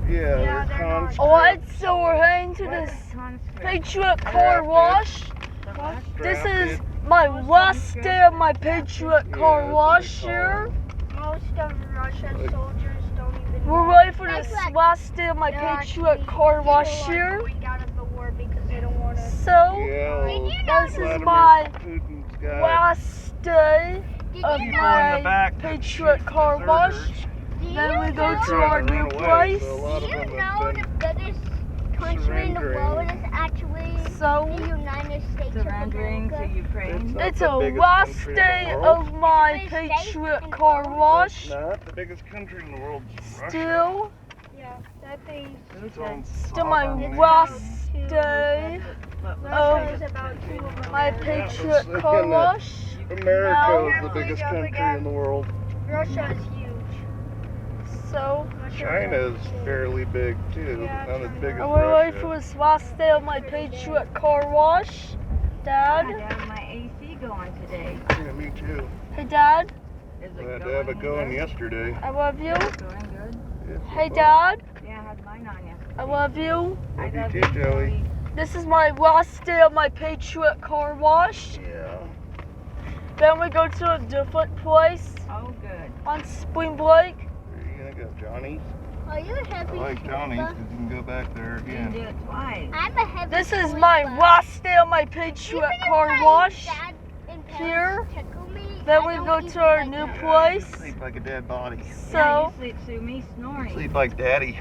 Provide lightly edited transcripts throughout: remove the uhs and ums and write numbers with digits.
Yeah, they're not. Alright, so we're heading to What this is conscript? Patriot Car Wash. The what? This is Oh, my last day of my Patriot Car Wash here. Most of Russia's soldiers don't even. We're ready for this last day of my They're Patriot actually Car Wash people are here. going out of the war because they don't want to. So, this is my last day of my Patriot Car Wash. Then we go to our new place. Do you know the biggest country in the world is actually the United States Surrendering of to America? Ukraine. It's a last day of my Patriot Car Wash. Not the biggest country in the world. Still, Yeah, that thing. still my last day Russia is about 2 of my America. Patriot Car Wash. America is the biggest country in the world. Russia is huge. So, China is fairly big too. Yeah, Not as big as we're ready for Russia. this last day of my Patriot Car Wash. I Dad? have my AC going today. Yeah, me too. Hey, Dad? Is I it had to have it going good? yesterday. I love you. Is it going good? Yeah. Hey, Dad? Yeah, I had mine on yesterday. I love you. I Love you love too, you, Joey. This is my last day of my Patriot Car Wash. Yeah. Then we go to a different place Oh, good. on Spring Break. Where are you gonna go, Johnny? Are you a I heavy like Johnny's sleeper? because you can go back there You can again. do it twice. I'm a heavy This is sleeper. my last day of my Patriot Even if Car my Wash. dad and here. parents tickle me, Then I we don't go even to our like new that. place. Sleep like a dead body. Yeah, So, you sleep through me snoring. Sleep like daddy.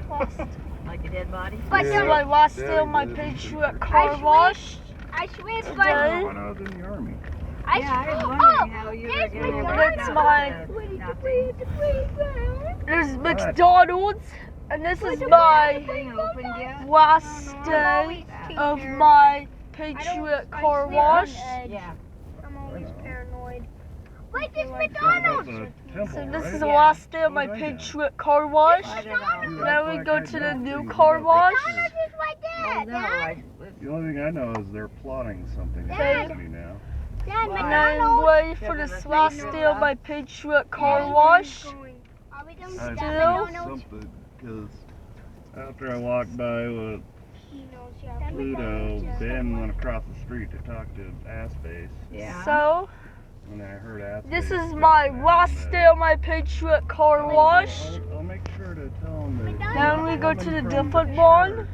Like a dead body. But this Yeah. is my last day Daddy of my did. Patriot I Car sleep- Wash. I swear, Today. but When I was in the army. Yeah, I was wondering how you were there's going to McDonald's. That's my- Nothing. There's McDonald's. And this is my Thing opened yet? last day of my Patriot Car Wash. Yeah. I'm always paranoid. Wait, there's That's McDonald's. a temple, So this right? is the Yeah. last day of my Patriot Car Wash. I don't know. Then we go to the new car wash. McDonald's is right Oh, there, no, Dad. The only thing I know is they're plotting something Dad. against me now. Dad, Why? And I'm McDonald's. ready for this last day of my Patriot Car Wash. Are we going to I stop Still? McDonald's? Something because after I walked by with He knows you have Pluto, McDonald's. Ben went across the street to talk to Assface, Yeah. So, and I heard Assface. this is got my mad last and day of my Patriot Car Wash. I'll make sure to tell him that. Then we go to the coming from different the one. church.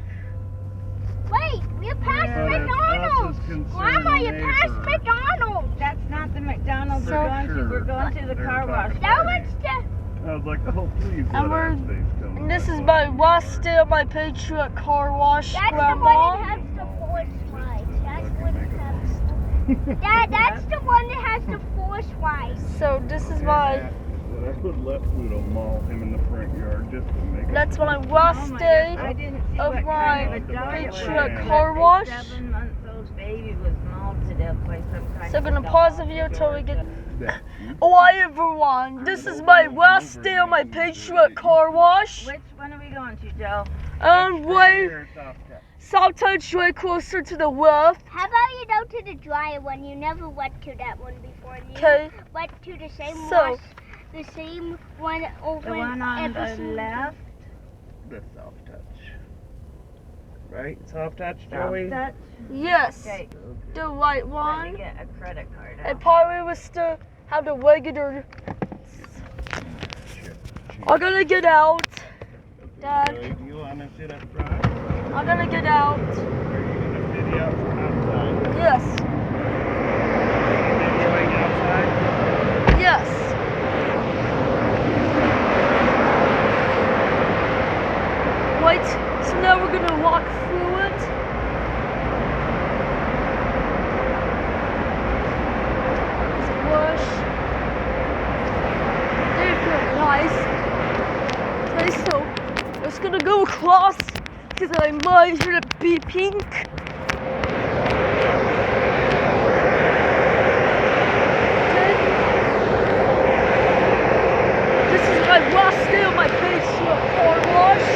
Wait, we're past Yeah, McDonald's. us as concerned Grandma, you're past neighbors. McDonald's. That's not the McDonald's So- we're going to. We're going to the They're car wash. talking That about one's the. I was like, oh, please let And we're- Assface come. And this is my last day of my Patriot Car Wash, That's the Grandma. one that has the four slides. That's what it has. Dad, that's the one that has the four slides. So this is my, But I would let Pluto maul him in the front yard just to make it. that's my Oh last my day. God, I didn't see of what my kind of a dog it was, Patriot but Car a Wash. 7-month-old baby was mauled to death by some kind So of gonna dog. pause the video till we get. Yeah. Oh, hi everyone. This is my last day of my Patriot Car Wash. Which one are we going to, Joe? Way Here, soft touch. South Touch way closer to the left. How about you go to the dryer one? You never went to that one before. And you Okay. went to the same So- wash, the same one over The one on the episode. left? The soft touch. Right? Soft touch, Soft Joey? touch? Yes, Okay, the right let me one. get a credit card And out. probably was still have the regular. I'm gonna get out. Dad, Joey, do you want to sit up front? I'm gonna get out. Or are you going to video from outside? Yes, Videoing outside? yes. Wait, so now we're gonna walk through it. It's bush. They feel nice. Okay, so it's gonna go across because I might hear it be pink. Okay. This is my last day of my Patriot Car Wash.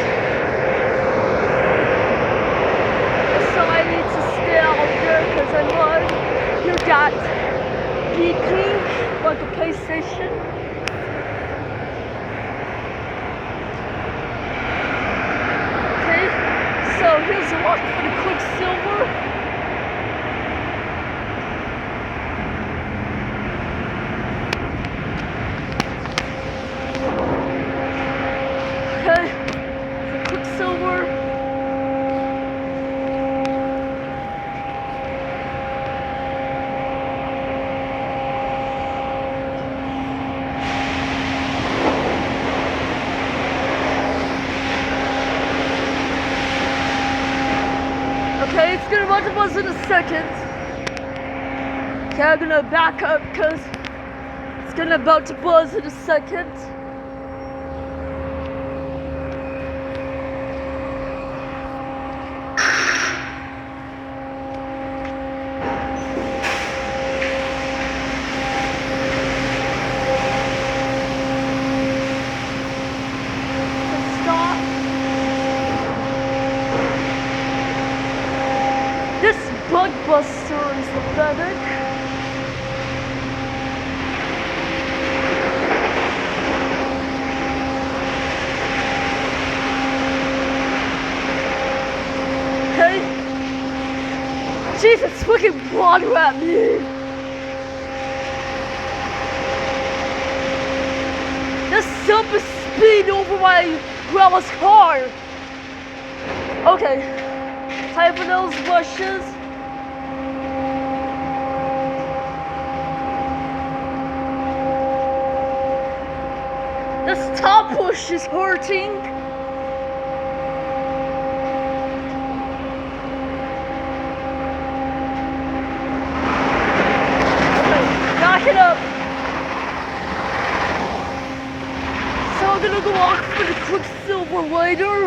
So I need to stay out there because I might hear that beeping like a PlayStation. So here's a lock for the Quicksilver. Okay, the Quicksilver. Okay, it's gonna about to buzz in a second. Okay, I'm gonna back up because it's gonna about to buzz in a second. Stop. This Bugbuster is pathetic. Okay. Jesus fucking water at me. This sub is speed over my grandma's car. Okay. Time for those bushes. This top bush is hurting. Okay, knock it up. So I'm gonna go walk for the Quicksilver later.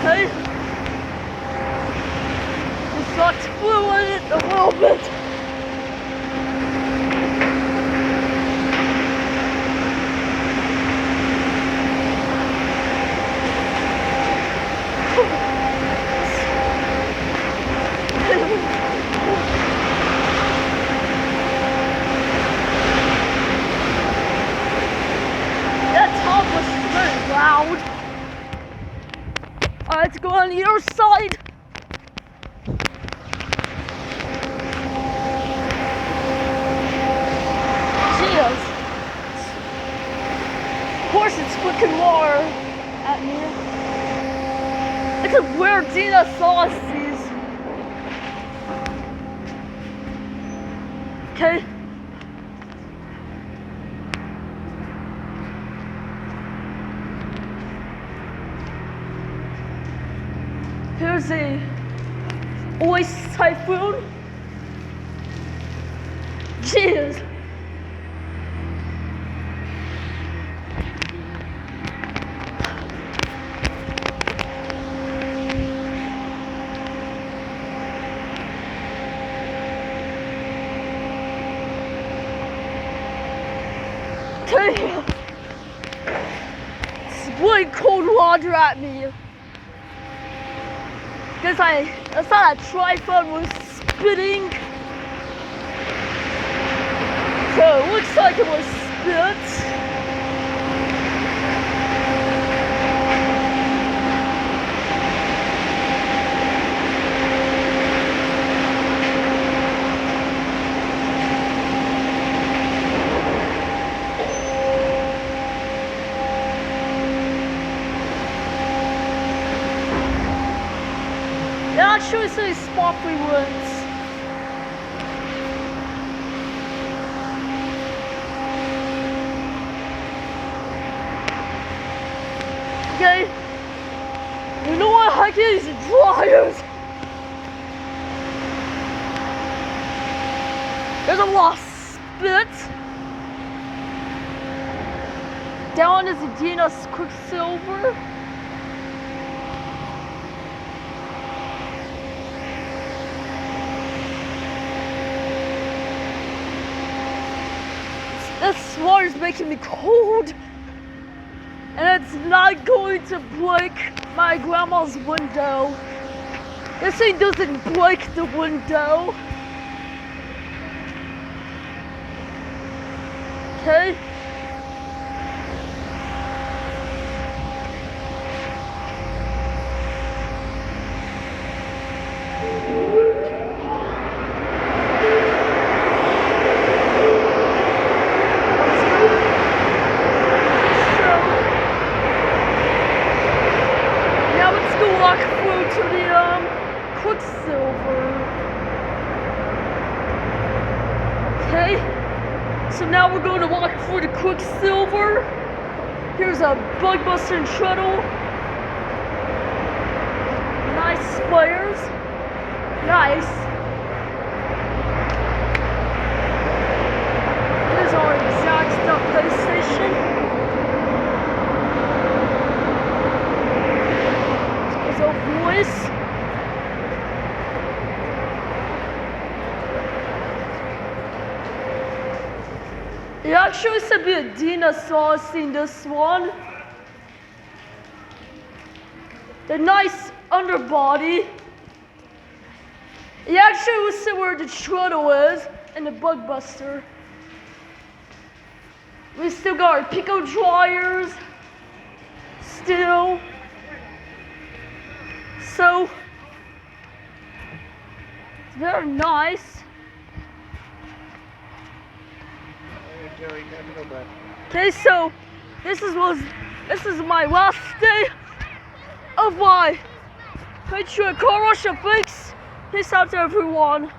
Okay. Just got fluid in it a little bit. That top was very loud. Alright, let's go on the other side. Cheers. Of course it's flicking more at me. It's a weird Dina sauces. Okay. Here's a Oasis Typhoon. Jeez. Okay. Spraying cold water at me. Because I thought that tripod was spitting. So it looks like it was spit. Yeah, I'll show you some sparkly ones. Okay. You know what? I can use dryers. There's a lot of spit. Down is a Dina's Quicksilver. This water's making me cold, and it's not going to break my grandma's window. This thing doesn't break the window. Okay. Now let's go walk through to the Quicksilver. Okay. So now we're going to walk through the Quicksilver. Here's a Bugbuster and Shuttle. Nice squares. Nice. Here's our exact stuff PlayStation. There's our voice. It actually said be a dinosaur in this one. The nice underbody. It actually will say where the Shuttle is and the Bugbuster. We still got our Pico dryers. Still. So, it's very nice. Okay, so this is my last day of my Patriot Car Wash. Thanks. Peace out to everyone.